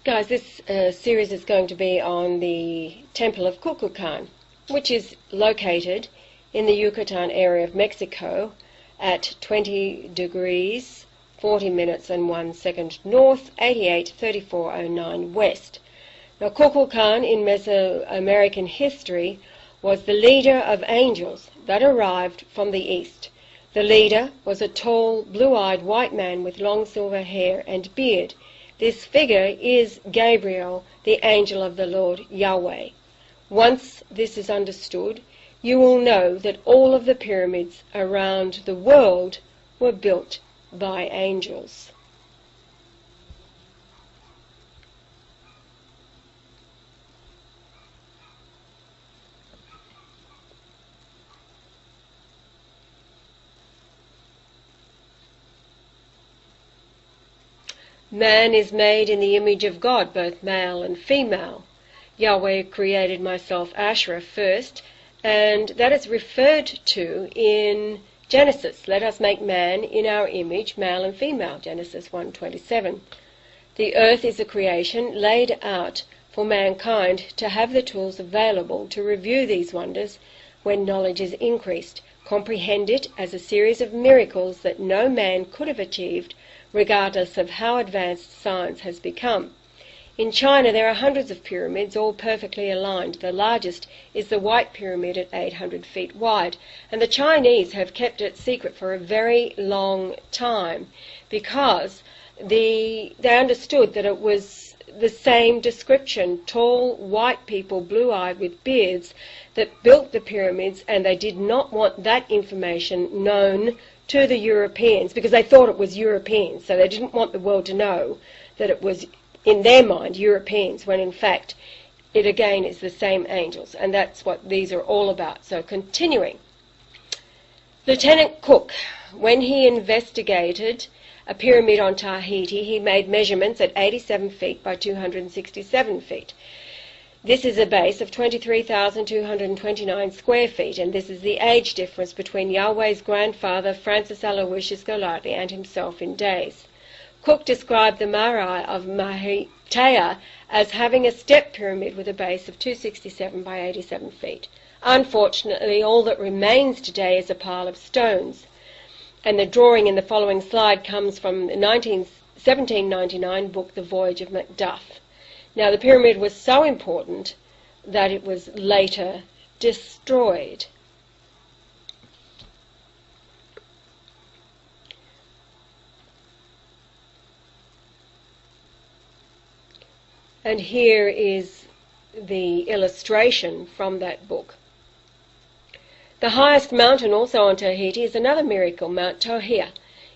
Guys, this series is going to be on the Temple of Kukulcan, which is located in the Yucatan area of Mexico at 20 degrees, 40 minutes and 1 second north, 883409 west. Now, Kukulcan in Mesoamerican history was the leader of angels that arrived from the east. The leader was a tall, blue-eyed white man with long silver hair and beard. This figure is Gabriel, the angel of the Lord Yahweh. Once this is understood, you will know that all of the pyramids around the world were built by angels. Man is made in the image of God, both male and female. Yahweh created myself, Asherah, first, and that is referred to in Genesis. Let us make man in our image, male and female, Genesis 1:27. The earth is a creation laid out for mankind to have the tools available to review these wonders when knowledge is increased, comprehend it as a series of miracles that no man could have achieved regardless of how advanced science has become. In China there are hundreds of pyramids, all perfectly aligned. The largest is the White Pyramid at 800 feet wide, and the Chinese have kept it secret for a very long time because they understood that it was the same description, tall, white people, blue-eyed with beards, that built the pyramids, and they did not want that information known to the Europeans because they thought it was Europeans, so they didn't want the world to know that it was, in their mind, Europeans, when in fact it again is the same angels, and that's what these are all about. So continuing, Lieutenant Cook, when he investigated a pyramid on Tahiti, he made measurements at 87 feet by 267 feet. This is a base of 23,229 square feet, and this is the age difference between Yahweh's grandfather, Francis Aloysius Golightly, and himself in days. Cook described the Marae of Mahitea as having a step pyramid with a base of 267 by 87 feet. Unfortunately, all that remains today is a pile of stones, and the drawing in the following slide comes from the 1799 book, The Voyage of Macduff. Now, the pyramid was so important that it was later destroyed. And here is the illustration from that book. The highest mountain also on Tahiti is another miracle. Mount Tohia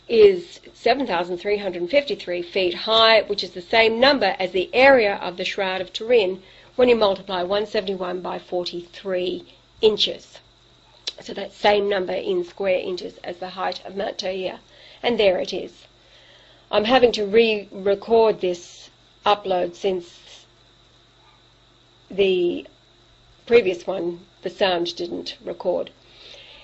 is 7,353 feet high, which is the same number as the area of the Shroud of Turin when you multiply 171 by 43 inches. So that same number in square inches as the height of Mount Tohia. And there it is. I'm having to re-record this upload since the previous one, the sound didn't record.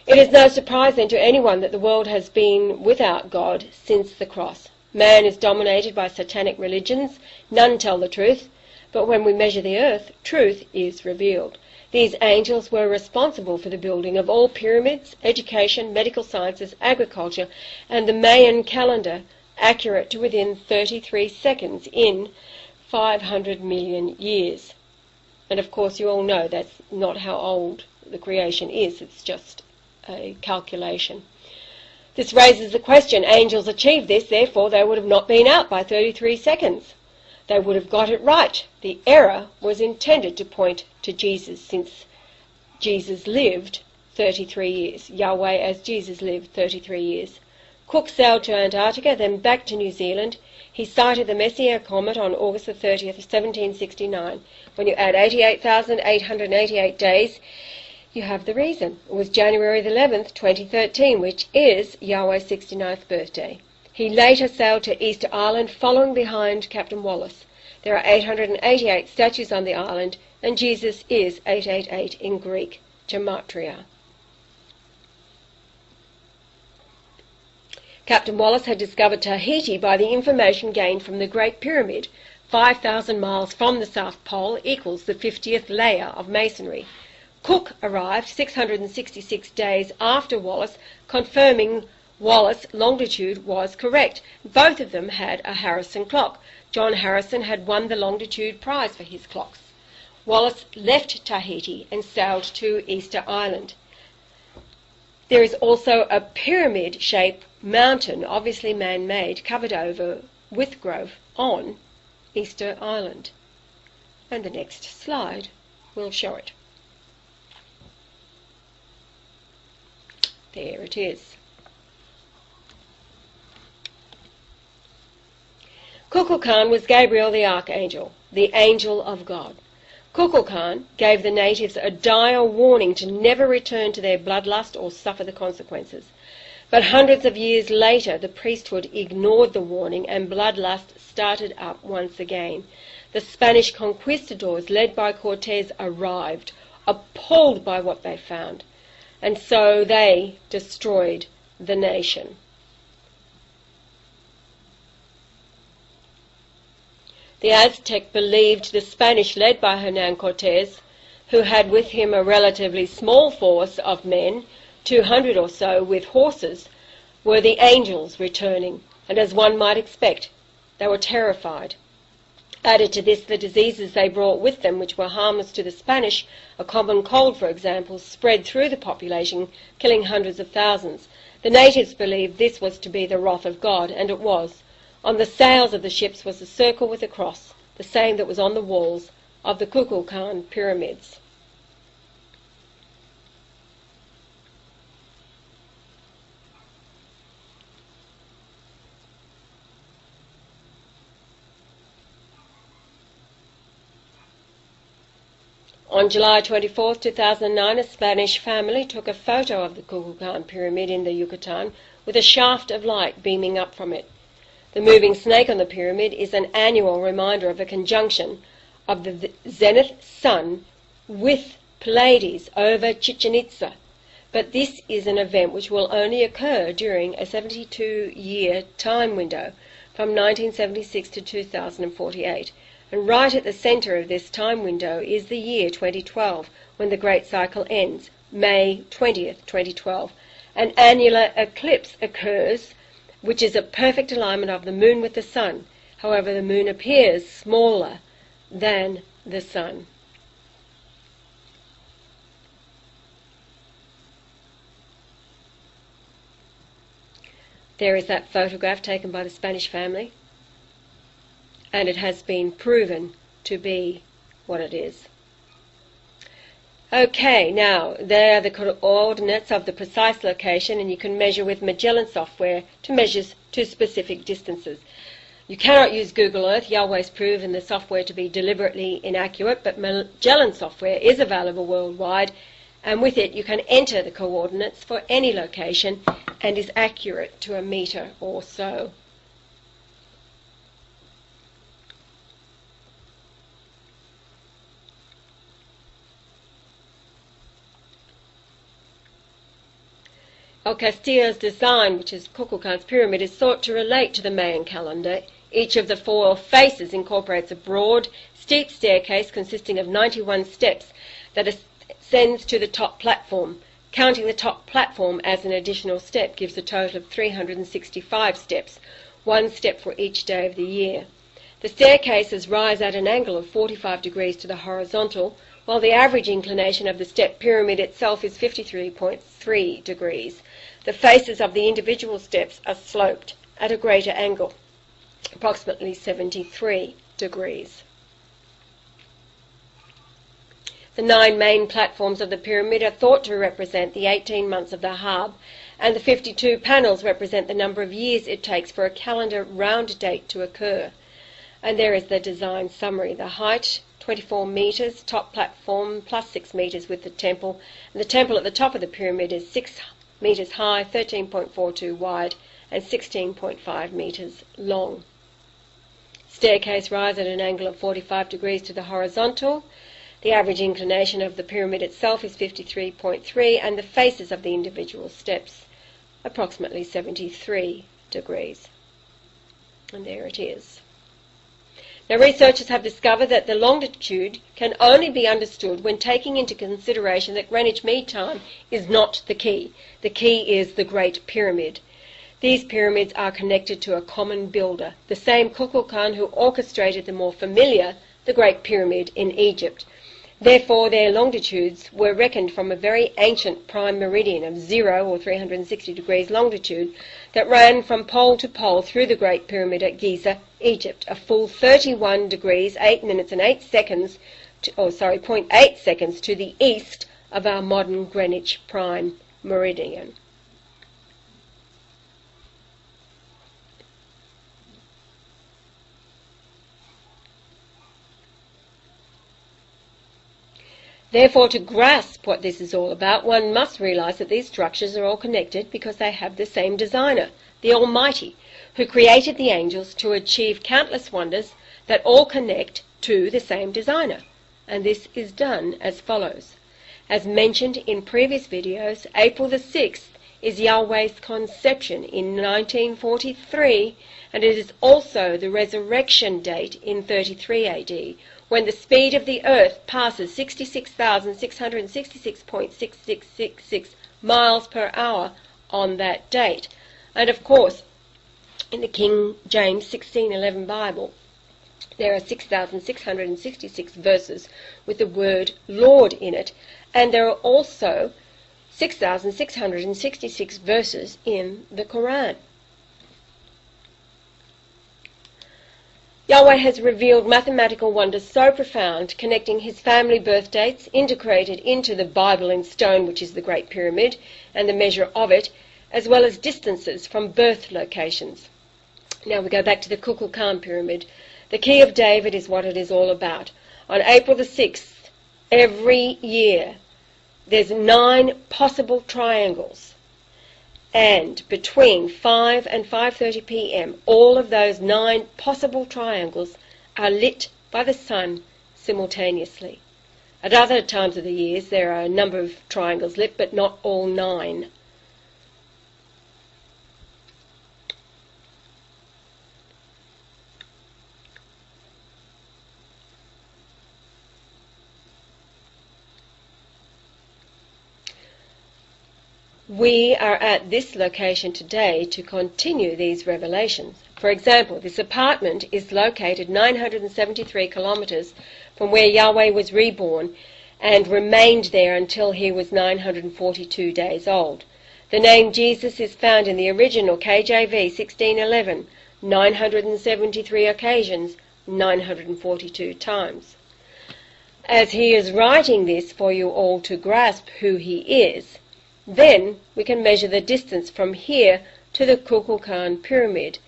It is no surprise then to anyone that the world has been without God since the cross. Man is dominated by satanic religions. None tell the truth, but when we measure the earth, truth is revealed. These angels were responsible for the building of all pyramids, education, medical sciences, agriculture, and the Mayan calendar, accurate to within 33 seconds in 500 million years. And of course you all know that's not how old the creation is, it's just a calculation. This raises the question, angels achieved this, therefore they would have not been out by 33 seconds. They would have got it right. The error was intended to point to Jesus, since Jesus lived 33 years. Yahweh as Jesus lived 33 years. Cook sailed to Antarctica, then back to New Zealand. He sighted the Messier comet on August the 30th, 1769. When you add 88,888 days, you have the reason. It was January the 11th, 2013, which is Yahweh's 69th birthday. He later sailed to Easter Island, following behind Captain Wallace. There are 888 statues on the island, and Jesus is 888 in Greek gematria. Captain Wallace had discovered Tahiti by the information gained from the Great Pyramid. 5,000 miles from the South Pole equals the 50th layer of masonry. Cook arrived 666 days after Wallace, confirming Wallace's longitude was correct. Both of them had a Harrison clock. John Harrison had won the longitude prize for his clocks. Wallace left Tahiti and sailed to Easter Island. There is also a pyramid-shaped mountain, obviously man-made, covered over with growth on Easter Island. And the next slide will show it. There it is. Kukulcan was Gabriel the Archangel, the angel of God. Kukulcan gave the natives a dire warning to never return to their bloodlust or suffer the consequences. But hundreds of years later, the priesthood ignored the warning and bloodlust started up once again. The Spanish conquistadors, led by Cortes, arrived, appalled by what they found, and so they destroyed the nation. The Aztec believed the Spanish, led by Hernan Cortes, who had with him a relatively small force of men, 200 or so with horses, were the angels returning, and as one might expect, they were terrified. Added to this, the diseases they brought with them, which were harmless to the Spanish, a common cold, for example, spread through the population, killing hundreds of thousands. The natives believed this was to be the wrath of God, and it was. On the sails of the ships was a circle with a cross, the same that was on the walls of the Kukulcan pyramids. On July 24, 2009, a Spanish family took a photo of the Kukulcan pyramid in the Yucatan with a shaft of light beaming up from it. The moving snake on the pyramid is an annual reminder of a conjunction of the zenith sun with Pleiades over Chichen Itza. But this is an event which will only occur during a 72-year time window from 1976 to 2048. And right at the centre of this time window is the year 2012, when the Great Cycle ends, May 20th, 2012. An annular eclipse occurs, which is a perfect alignment of the moon with the sun. However, the moon appears smaller than the sun. There is that photograph taken by the Spanish family, and it has been proven to be what it is. Okay, now there are the coordinates of the precise location, and you can measure with Magellan software to measure to specific distances. You cannot use Google Earth. Yahweh's proven the software to be deliberately inaccurate, but Magellan software is available worldwide, and with it you can enter the coordinates for any location and is accurate to a metre or so. El Castillo's design, which is Kukulcan's pyramid, is thought to relate to the Mayan calendar. Each of the four faces incorporates a broad, steep staircase consisting of 91 steps that ascends to the top platform. Counting the top platform as an additional step gives a total of 365 steps, one step for each day of the year. The staircases rise at an angle of 45 degrees to the horizontal, while the average inclination of the step pyramid itself is 53.3 degrees. The faces of the individual steps are sloped at a greater angle, approximately 73 degrees. The 9 main platforms of the pyramid are thought to represent the 18 months of the Hab, and the 52 panels represent the number of years it takes for a calendar round date to occur. And there is the design summary. The height, 24 metres, top platform plus 6 metres with the temple. And the temple at the top of the pyramid is 6 metres high, 13.42 wide, and 16.5 metres long. Staircase rise at an angle of 45 degrees to the horizontal. The average inclination of the pyramid itself is 53.3, and the faces of the individual steps approximately 73 degrees. And there it is. Now, researchers have discovered that the longitude can only be understood when taking into consideration that Greenwich Mean Time is not the key. The key is the Great Pyramid. These pyramids are connected to a common builder, the same Kukulcan who orchestrated the more familiar, the Great Pyramid in Egypt. Therefore, their longitudes were reckoned from a very ancient prime meridian of 0 or 360 degrees longitude that ran from pole to pole through the Great Pyramid at Giza, Egypt, a full 31 degrees, 8 minutes and 8 seconds, 0.8 seconds to the east of our modern Greenwich prime meridian. Therefore, to grasp what this is all about, one must realize that these structures are all connected because they have the same designer, the Almighty, who created the angels to achieve countless wonders that all connect to the same designer. And this is done as follows. As mentioned in previous videos, April the 6th is Yahweh's conception in 1943, and it is also the resurrection date in 33 AD, when the speed of the Earth passes 66,666.6666 miles per hour on that date. And of course, in the King James 1611 Bible, there are 6,666 verses with the word Lord in it, and there are also 6,666 verses in the Quran. Yahweh has revealed mathematical wonders so profound, connecting his family birth dates, integrated into the Bible in stone, which is the Great Pyramid, and the measure of it, as well as distances from birth locations. Now we go back to the Kukulcan Pyramid. The Key of David is what it is all about. On April the 6th, every year, there's 9 possible triangles. And between 5 and 5:30 p.m., all of those 9 possible triangles are lit by the sun simultaneously. At other times of the years, there are a number of triangles lit, but not all 9. We are at this location today to continue these revelations. For example, this apartment is located 973 kilometers from where Yahweh was reborn and remained there until he was 942 days old. The name Jesus is found in the original KJV 1611, 973 occasions, 942 times. As he is writing this for you all to grasp who he is, then we can measure the distance from here to the Kukulcan Pyramid.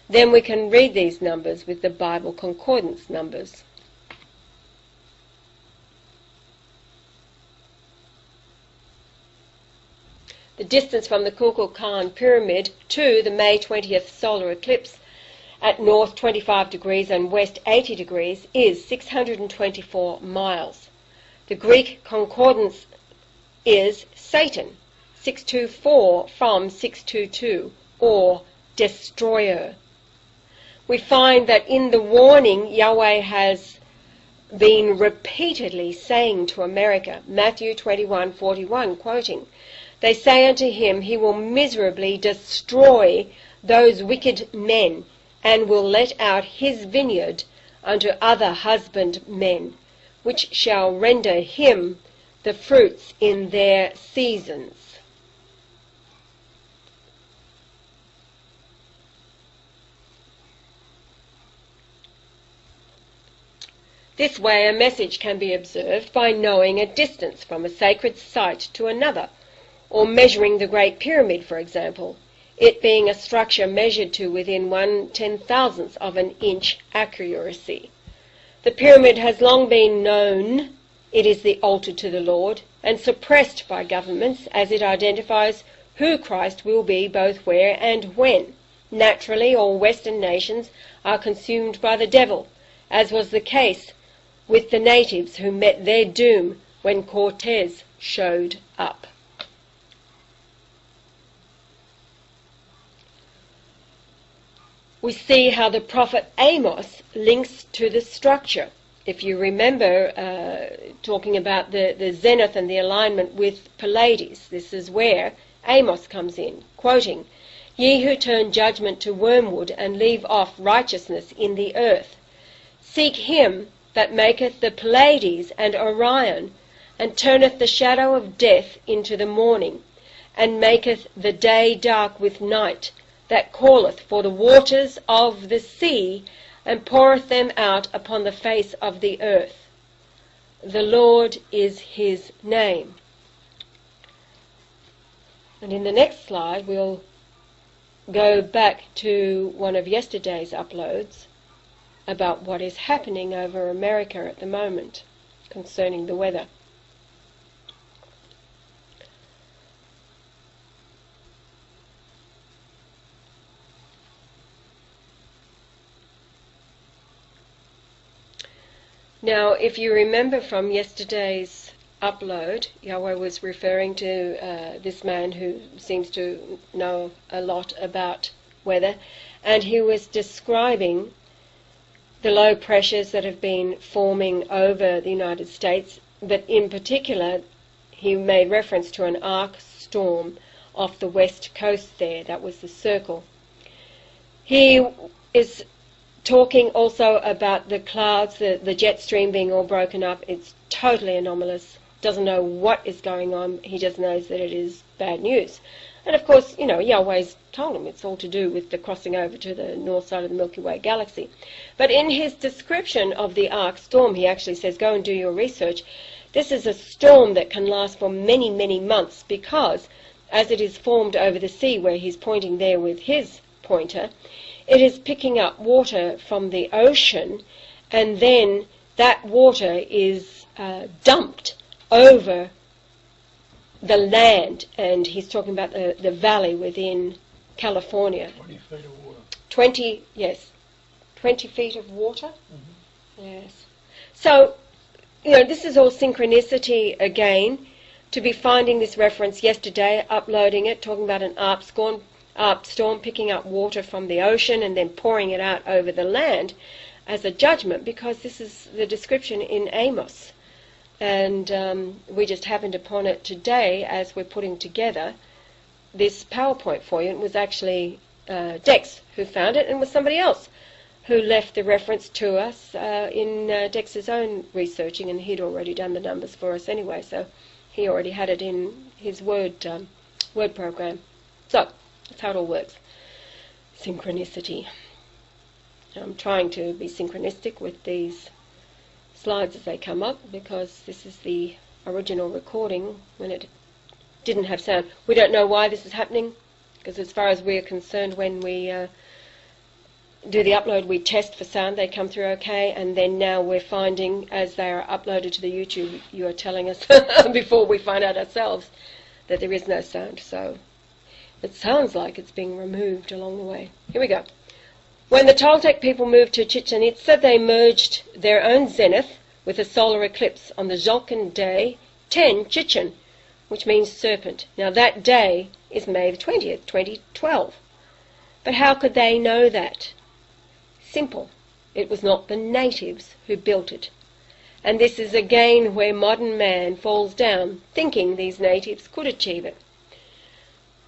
Then we can read these numbers with the Bible concordance numbers. The distance from the Kukulcan Pyramid to the May 20th solar eclipse at north 25 degrees and west 80 degrees is 624 miles. The Greek concordance is Satan, 624 from 622, or destroyer. We find that in the warning Yahweh has been repeatedly saying to America, Matthew 21:41, quoting, "They say unto him, he will miserably destroy those wicked men, and will let out his vineyard unto other husbandmen, which shall render him the fruits in their seasons." This way a message can be observed by knowing a distance from a sacred site to another, or measuring the Great Pyramid, for example, it being a structure measured to within 1/10,000th of an inch accuracy. The pyramid has long been known it is the altar to the Lord, and suppressed by governments as it identifies who Christ will be both where and when. Naturally, all Western nations are consumed by the devil, as was the case with the natives who met their doom when Cortez showed up. we see how the prophet Amos links to the structure. If you remember talking about the zenith and the alignment with Pleiades, this is where Amos comes in, quoting, "Ye who turn judgment to wormwood and leave off righteousness in the earth, seek him that maketh the Pleiades and Orion, and turneth the shadow of death into the morning, and maketh the day dark with night, that calleth for the waters of the sea, and poureth them out upon the face of the earth. The Lord is his name." And in the next slide we'll go back to one of yesterday's uploads about what is happening over America at the moment concerning the weather. Now, if you remember from yesterday's upload, Yahweh was referring to this man who seems to know a lot about weather, and he was describing the low pressures that have been forming over the United States, but in particular he made reference to an arc storm off the west coast there. That was the circle. He is talking also about the clouds, the jet stream being all broken up. It's totally anomalous. Doesn't know what is going on. He just knows that it is bad news. And of course, you know, Yahweh's told him it's all to do with the crossing over to the north side of the Milky Way galaxy. But in his description of the arc storm, he actually says, go and do your research. This is a storm that can last for many, many months, because as it is formed over the sea, where he's pointing there with his pointer, it is picking up water from the ocean, and then that water is dumped over the land. And he's talking about the valley within California. 20 feet of water. 20 feet of water? Mm-hmm. Yes. So, you know, this is all synchronicity again, to be finding this reference yesterday, uploading it, talking about an arc storm picking up water from the ocean and then pouring it out over the land as a judgment, because this is the description in Amos. And we just happened upon it today as we're putting together this PowerPoint for you. It was actually Dex who found it, and it was somebody else who left the reference to us in Dex's own researching, and he'd already done the numbers for us anyway, so he already had it in his word program. So that's how it all works. Synchronicity. I'm trying to be synchronistic with these slides as they come up, because this is the original recording when it didn't have sound. We don't know why this is happening, because as far as we're concerned, when we do the upload, we test for sound. They come through okay, and then now we're finding, as they are uploaded to the YouTube, you are telling us before we find out ourselves that there is no sound. So it sounds like it's being removed along the way. Here we go. When the Toltec people moved to Chichen Itza, they merged their own zenith with a solar eclipse on the Tzolk'in day 10 Chichen, which means serpent. Now that day is May the 20th, 2012. But how could they know that? Simple. It was not the natives who built it. And this is again where modern man falls down, thinking these natives could achieve it.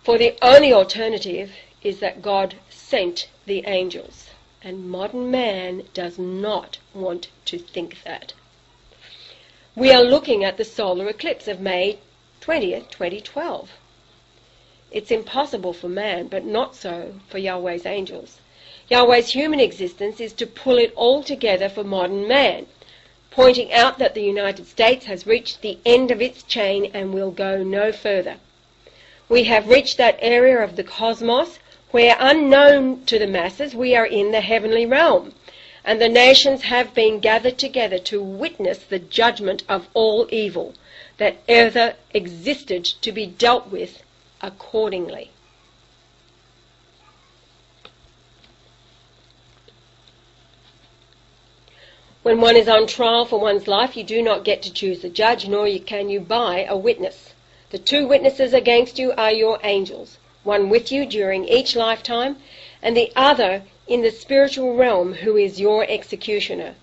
For the only alternative is that God sent the angels, and modern man does not want to think that. We are looking at the solar eclipse of May 20th, 2012. It's impossible for man, but not so for Yahweh's angels. Yahweh's human existence is to pull it all together for modern man, pointing out that the United States has reached the end of its chain and will go no further. We have reached that area of the cosmos where, unknown to the masses, we are in the heavenly realm, and the nations have been gathered together to witness the judgment of all evil that ever existed, to be dealt with accordingly. When one is on trial for one's life, you do not get to choose a judge, nor can you buy a witness. The two witnesses against you are your angels, one with you during each lifetime, and the other in the spiritual realm who is your executioner.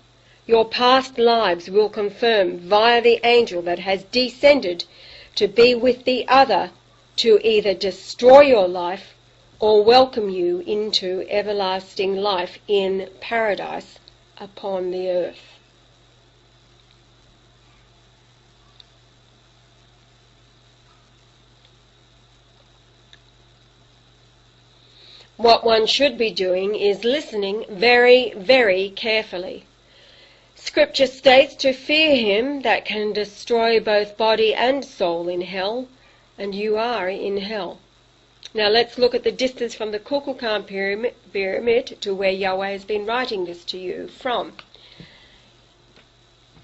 Your past lives will confirm via the angel that has descended to be with the other to either destroy your life or welcome you into everlasting life in paradise upon the earth. What one should be doing is listening very, very carefully. Scripture states to fear him that can destroy both body and soul in hell, and you are in hell. Now let's look at the distance from the Kukulcan pyramid to where Yahweh has been writing this to you from.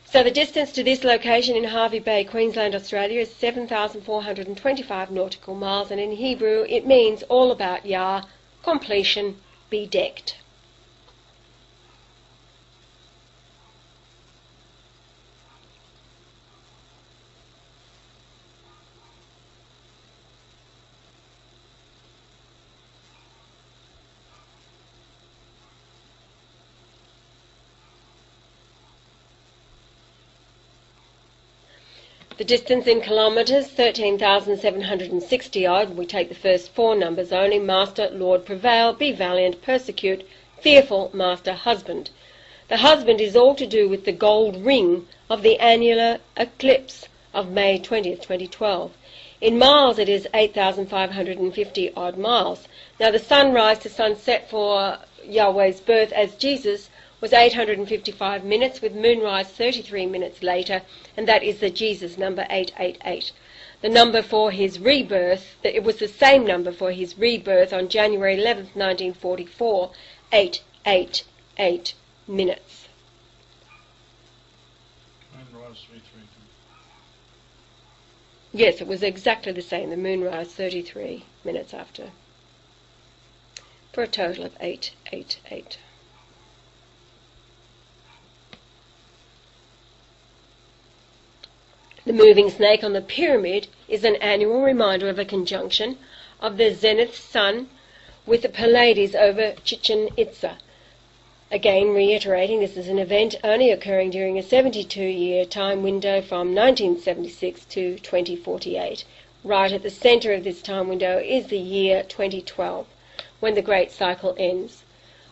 So the distance to this location in Hervey Bay, Queensland, Australia is 7,425 nautical miles, and in Hebrew it means all about Yah, completion, bedecked. The distance in kilometres, 13,760 odd. We take the first four numbers only. Master, Lord, prevail, be valiant, persecute, fearful, master, husband. The husband is all to do with the gold ring of the annular eclipse of May 20th, 2012. In miles it is 8,550 odd miles. Now the sunrise to sunset for Yahweh's birth as Jesus was 855 minutes, with moonrise 33 minutes later, and that is the Jesus number 888. The number for his rebirth, it was the same number for his rebirth on January 11th, 1944, 888 minutes. Moonrise 332. Yes, it was exactly the same, the moonrise 33 minutes after, for a total of 888. The moving snake on the pyramid is an annual reminder of a conjunction of the zenith sun with the Pleiades over Chichen Itza. Again, reiterating, this is an event only occurring during a 72-year time window from 1976 to 2048. Right at the centre of this time window is the year 2012, when the Great Cycle ends.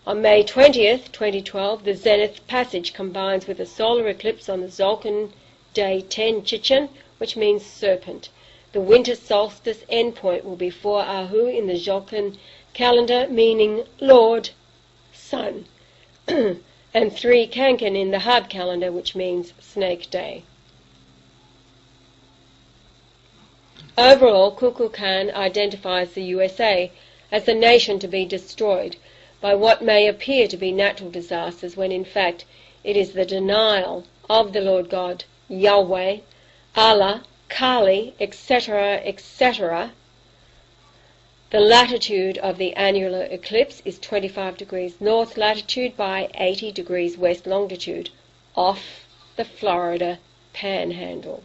On May 20th, 2012, the zenith passage combines with a solar eclipse on the Tzolk'in Day 10 Chichen, which means serpent. The winter solstice endpoint will be 4 Ahu in the Tzolk'in calendar, meaning Lord, Sun, and 3 Kankan in the Hab calendar, which means Snake Day. Overall, Kukulcan identifies the USA as the nation to be destroyed by what may appear to be natural disasters, when in fact it is the denial of the Lord God, Yahweh, Allah, Kali, etc., etc. The latitude of the annular eclipse is 25 degrees north latitude by 80 degrees west longitude, off the Florida Panhandle.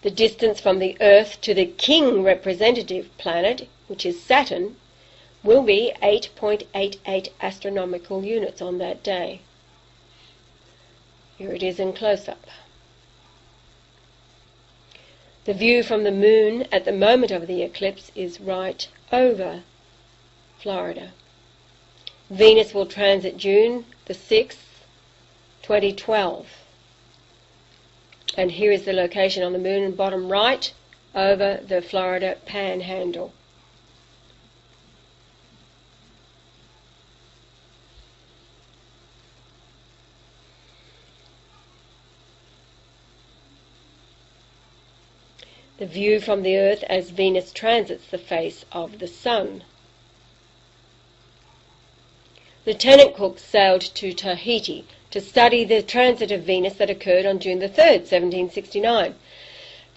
The distance from the Earth to the king representative planet, which is Saturn, will be 8.88 astronomical units on that day. Here it is in close-up. The view from the moon at the moment of the eclipse is right over Florida. Venus will transit June the 6th, 2012. And here is the location on the moon, bottom right, over the Florida Panhandle. The view from the Earth as Venus transits the face of the Sun. Lieutenant Cook sailed to Tahiti to study the transit of Venus that occurred on June the 3rd, 1769.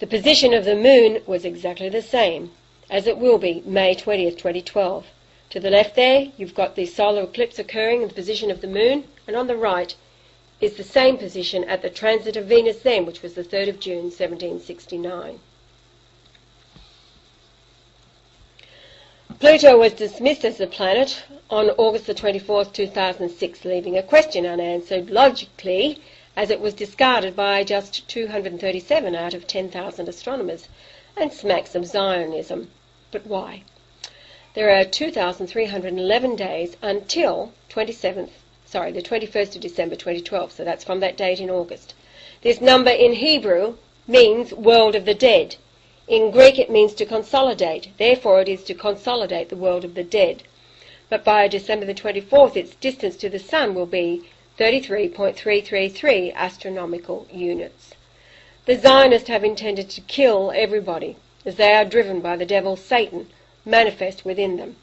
The position of the moon was exactly the same as it will be May 20th, 2012. To the left there, you've got the solar eclipse occurring in the position of the moon, and on the right is the same position at the transit of Venus then, which was the 3rd of June 1769. Pluto was dismissed as a planet on August the 24th, 2006, leaving a question unanswered logically, as it was discarded by just 237 out of 10,000 astronomers, and smacks of Zionism. But why? There are 2,311 days until the 21st of December 2012, so that's from that date in August. This number in Hebrew means world of the dead. In Greek it means to consolidate, therefore it is to consolidate the world of the dead. But by December the 24th, its distance to the Sun will be 33.333 astronomical units. The Zionists have intended to kill everybody, as they are driven by the devil Satan, manifest within them.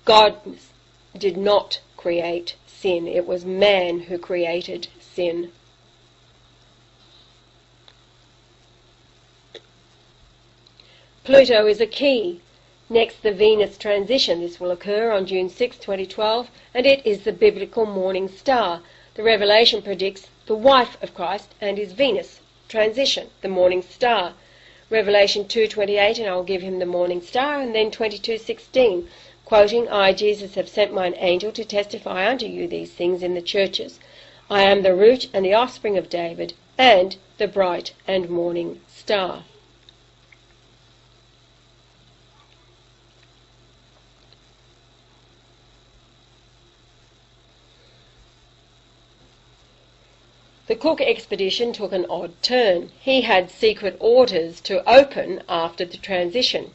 God did not create sin. It was man who created sin. Pluto is a key. Next, the Venus transition. This will occur on June 6, 2012, and it is the biblical morning star. The Revelation predicts the wife of Christ and his Venus transition, the morning star. Revelation 2:28, and I will give him the morning star, and then 22:16, quoting, I, Jesus, have sent mine angel to testify unto you these things in the churches. I am the root and the offspring of David, and the bright and morning star. The Cook expedition took an odd turn. He had secret orders to open after the transition,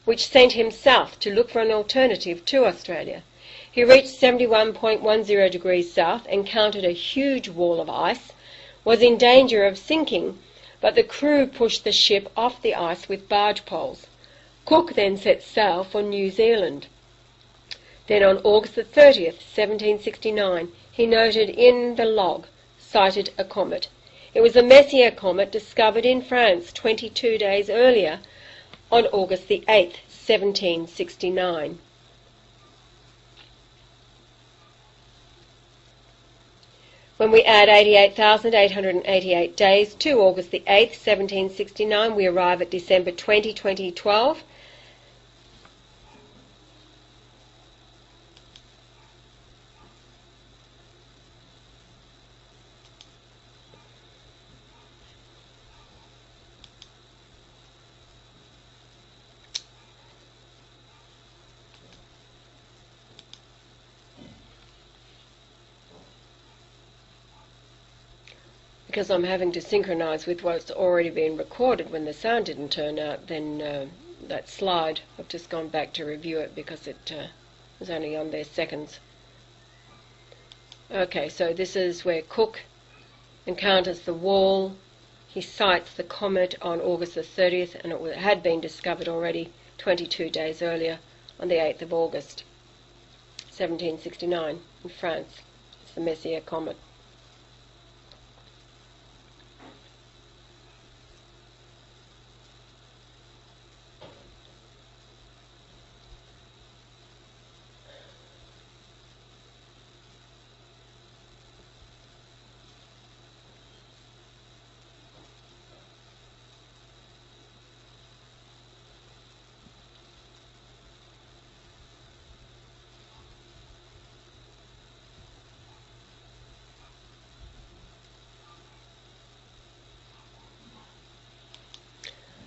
which sent him south to look for an alternative to Australia. He reached 71.10 degrees south, encountered a huge wall of ice, was in danger of sinking, but the crew pushed the ship off the ice with barge poles. Cook then set sail for New Zealand. Then on August the 30th, 1769, he noted in the log, sighted a comet. It was the Messier comet discovered in France 22 days earlier on August the 8th, 1769. When we add 88,888 days to August the 8th, 1769, we arrive at December 20, 2012. Because I'm having to synchronise with what's already been recorded when the sound didn't turn out, then that slide, I've just gone back to review it because it was only on there seconds. Okay, so this is where Cook encounters the wall. He sights the comet on August the 30th, and it had been discovered already 22 days earlier on the 8th of August, 1769 in France. It's the Messier comet.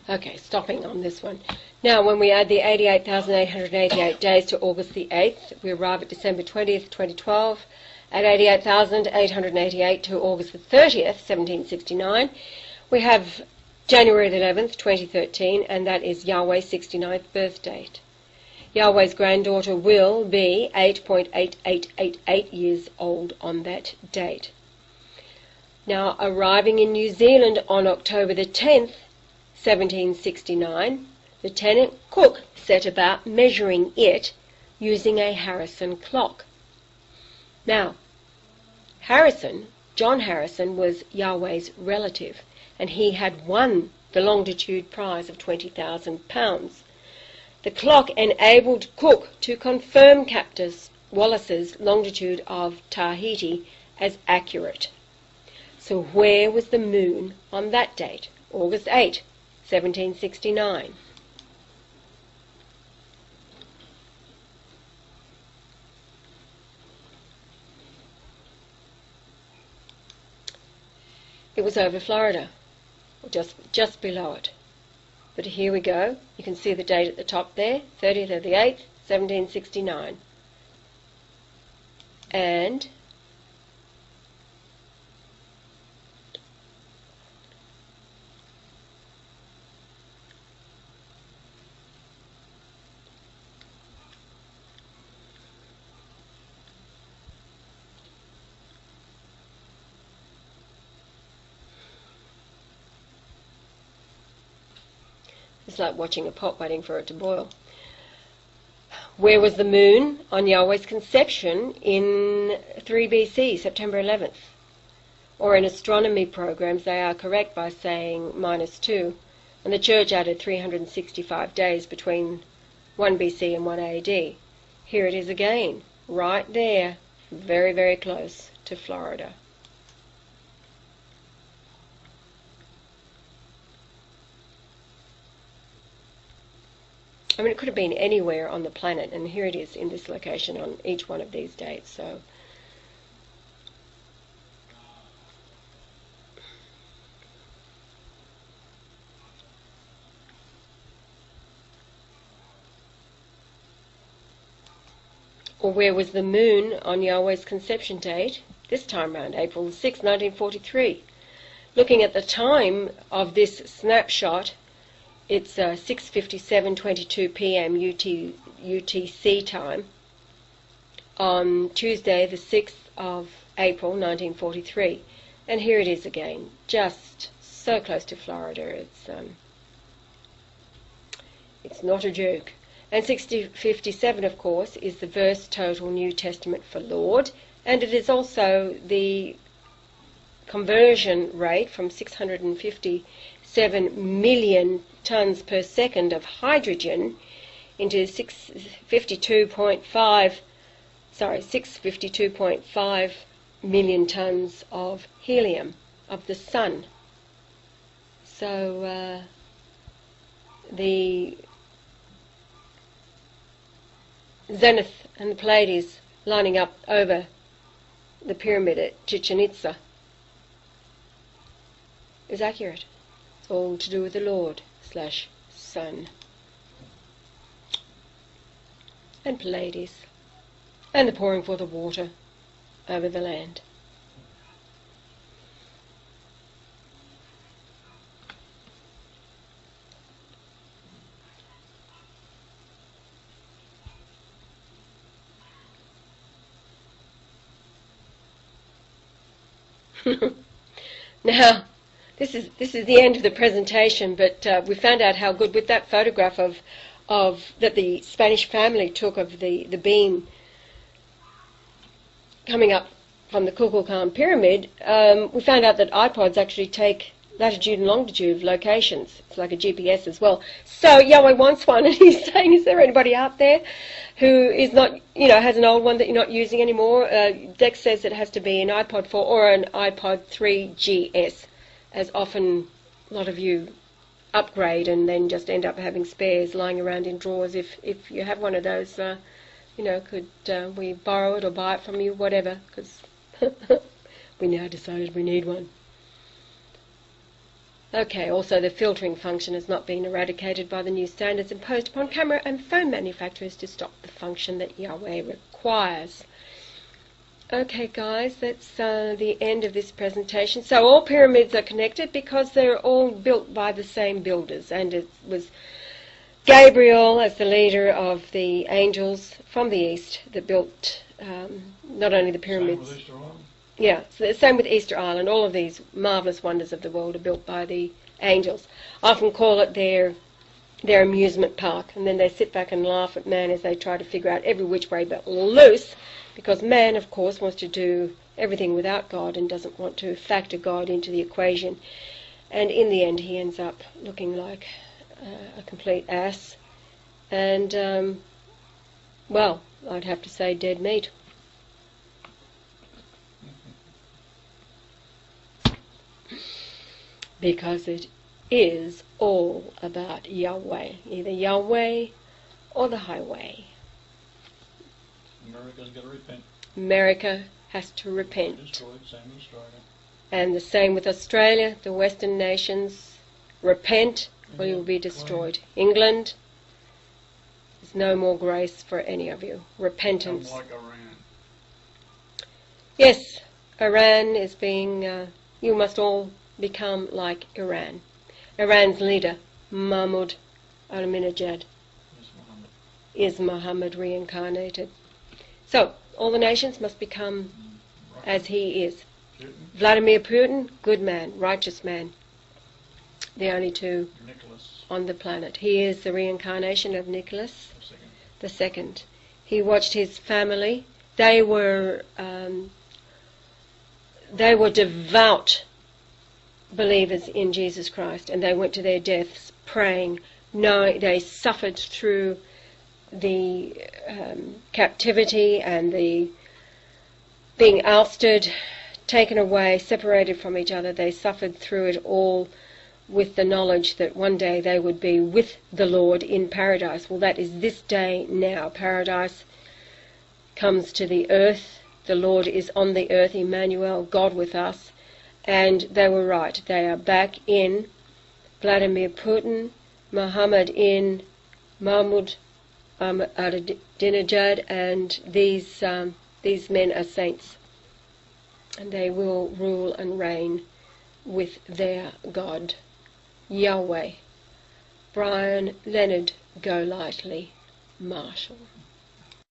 Okay, stopping on this one. Now, when we add the 88,888 days to August the 8th, we arrive at December 20th, 2012. At 88,888 to August the 30th, 1769, we have January the 11th, 2013, and that is Yahweh's 69th birth date. Yahweh's granddaughter will be 8.8888 years old on that date. Now, arriving in New Zealand on October the 10th, 1769, Lieutenant Cook set about measuring it using a Harrison clock. Now, John Harrison, was Yahweh's relative, and he had won the longitude prize of £20,000. The clock enabled Cook to confirm Captain Wallace's longitude of Tahiti as accurate. So where was the moon on that date? August 8, 1769. It was over Florida, or just below it. But here we go. You can see the date at the top there, 30th of the 8th, 1769. And it's like watching a pot waiting for it to boil. Where was the moon on Yahweh's conception in 3 BC, September 11th? Or in astronomy programs, they are correct by saying -2, and the church added 365 days between 1 BC and 1 AD. Here it is again, right there, very, very close to Florida. I mean, it could have been anywhere on the planet, and here it is in this location on each one of these dates. So, or where was the moon on Yahweh's conception date? This time round, April 6, 1943. Looking at the time of this snapshot, it's 6:57:22 p.m. UTC time on Tuesday, the 6th of April, 1943. And here it is again, just so close to Florida. It's not a joke. And 6:57, of course, is the verse total New Testament for Lord, and it is also the conversion rate from 657 million tons per second of hydrogen into 652.5 million tons of helium of the sun. So the zenith and the Pleiades lining up over the pyramid at Chichen Itza is accurate. It's all to do with the Lord/Sun and Pleiades and the pouring forth of water over the land. Now, this is the end of the presentation, but we found out how good with that photograph of that the Spanish family took of the beam coming up from the Kukulcan pyramid. We found out that iPods actually take latitude and longitude locations. It's like a GPS as well. So Yahweh wants one, and he's saying, is there anybody out there who is not, has an old one that you're not using anymore? Dex says it has to be an iPod 4 or an iPod 3GS, as often a lot of you upgrade and then just end up having spares lying around in drawers. If you have one of those, could we borrow it or buy it from you, whatever, because we now decided we need one. Okay, also the filtering function has not been eradicated by the new standards imposed upon camera and phone manufacturers to stop the function that Yahweh requires. Okay guys, that's the end of this presentation. So all pyramids are connected because they're all built by the same builders, and it was Gabriel as the leader of the angels from the east that built not only the pyramids. Same with Easter Island? Yeah, so the same with Easter Island. All of these marvellous wonders of the world are built by the angels. I often call it their amusement park, and then they sit back and laugh at man as they try to figure out every which way but loose, because man, of course, wants to do everything without God and doesn't want to factor God into the equation. And in the end, he ends up looking like a complete ass. And, well, I'd have to say dead meat. because it is all about Yahweh, either Yahweh or the highway. America's got to repent. America has to repent. Destroyed, same with Australia. And the same with Australia, the Western nations. Repent or you will be destroyed. England, there's no more grace for any of you. Repentance. Like Iran. Yes, Iran is being, you must all become like Iran. Iran's leader, Mahmoud Ahmadinejad, is Muhammad reincarnated. So, all the nations must become as he is. Vladimir Putin, good man, righteous man. The only two on the planet. He is the reincarnation of Nicholas the Second. He watched his family. They were devout believers in Jesus Christ, and they went to their deaths praying. No, they suffered through the captivity and the being ousted, taken away, separated from each other. They suffered through it all with the knowledge that one day they would be with the Lord in paradise. Well, that is this day now. Paradise comes to the earth. The Lord is on the earth, Emmanuel, God with us. And they were right. They are back in Vladimir Putin, Muhammad in Mahmoud Ahmadinejad, and these men are saints. And they will rule and reign with their God, Yahweh. Brian Leonard Golightly Marshall.